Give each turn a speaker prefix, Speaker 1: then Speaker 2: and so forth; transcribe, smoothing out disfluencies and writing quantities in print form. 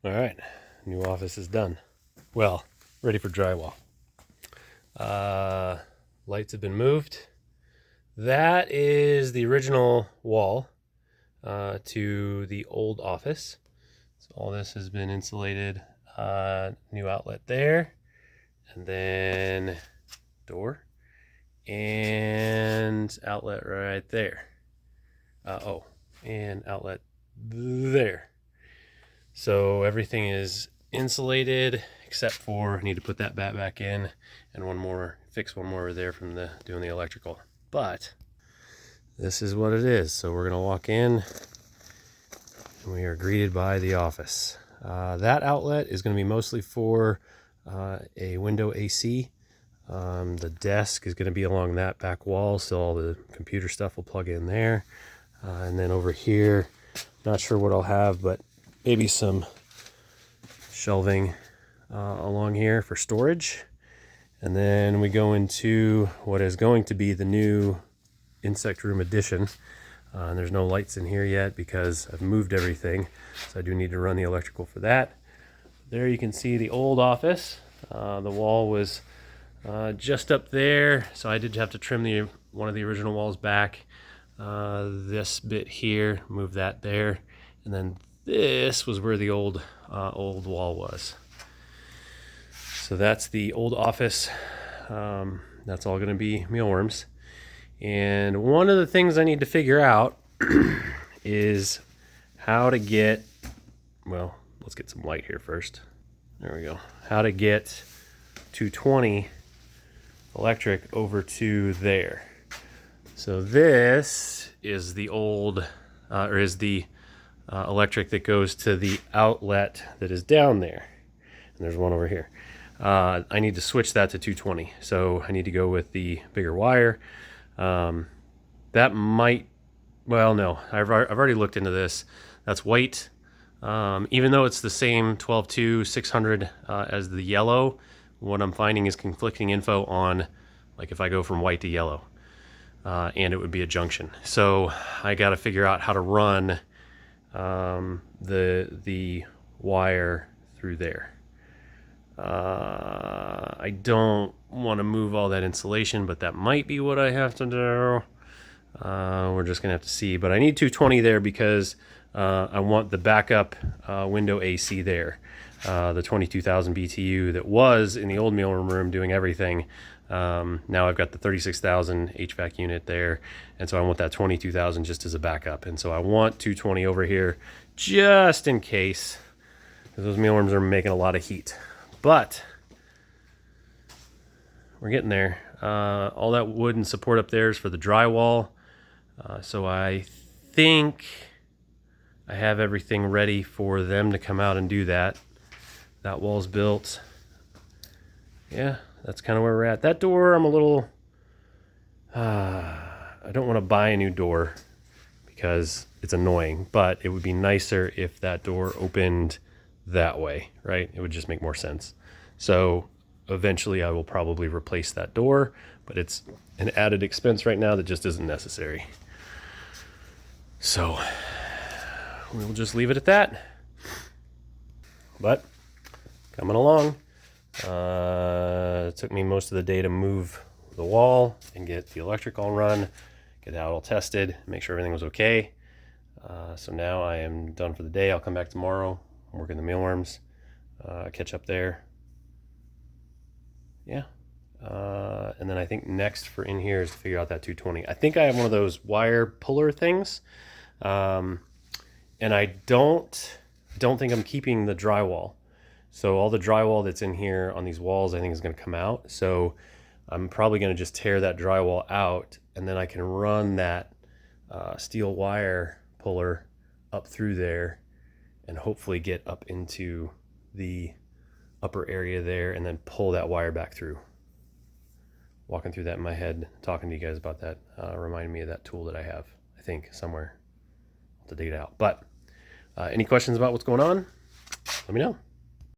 Speaker 1: All right, new office is done. Well, ready for drywall. Lights have been moved. That is the original wall to the old office. So all this has been insulated. New outlet there, and then door and outlet right there. And outlet there. So everything is insulated except for I need to put that bat back in and fix one more there from doing the electrical. But this is what it is. So we're gonna walk in and we are greeted by the office. That outlet is gonna be mostly for a window AC. The desk is gonna be along that back wall, so all the computer stuff will plug in there. And then over here, not sure what I'll have, but maybe some shelving along here for storage. And then we go into what is going to be the new insect room addition. And there's no lights in here yet because I've moved everything. So I do need to run the electrical for that. There you can see the old office. The wall was just up there. So I did have to trim one of the original walls back. This bit here, move that there. And then this was where the old wall was. So that's the old office. That's all going to be mealworms. And one of the things I need to figure out is how to get, well, let's get some light here first. There we go. How to get 220 electric over to there. So this is the old, electric that goes to the outlet that is down there. And there's one over here. I need to switch that to 220. So I need to go with the bigger wire. That might, well, no, I've already looked into this. That's white. Even though it's the same 12.2 600 as the yellow, what I'm finding is conflicting info on, like if I go from white to yellow, and it would be a junction. So I got to figure out how to run the wire through there. I don't want to move all that insulation, but that might be what I have to do. We're just gonna have to see, but I need 220 there because I want the backup window AC there, the 22,000 BTU that was in the old mealworm room doing everything. Now I've got the 36,000 HVAC unit there, and so I want that 22,000 just as a backup. And so I want 220 over here just in case, because those mealworms are making a lot of heat. But we're getting there. All that wood and support up there is for the drywall. So I think I have everything ready for them to come out and do that. That wall's built. Yeah, that's kind of where we're at. That door, I'm a little, I don't want to buy a new door because it's annoying, but it would be nicer if that door opened that way, right? It would just make more sense. So eventually I will probably replace that door, but it's an added expense right now that just isn't necessary. So we'll just leave it at that. But coming along. It took me most of the day to move the wall and get the electric all run, get that all tested, make sure everything was okay. So now I am done for the day. I'll come back tomorrow, work in the mealworms, catch up there. Yeah. And then I think next for in here is to figure out that 220. I think I have one of those wire puller things. And I don't think I'm keeping the drywall. So all the drywall that's in here on these walls, I think is going to come out. So I'm probably going to just tear that drywall out, and then I can run that steel wire puller up through there and hopefully get up into the upper area there and then pull that wire back through. Walking through that in my head, talking to you guys about that, reminded me of that tool that I have, I think, somewhere. I'll have to dig it out. But any questions about what's going on? Let me know.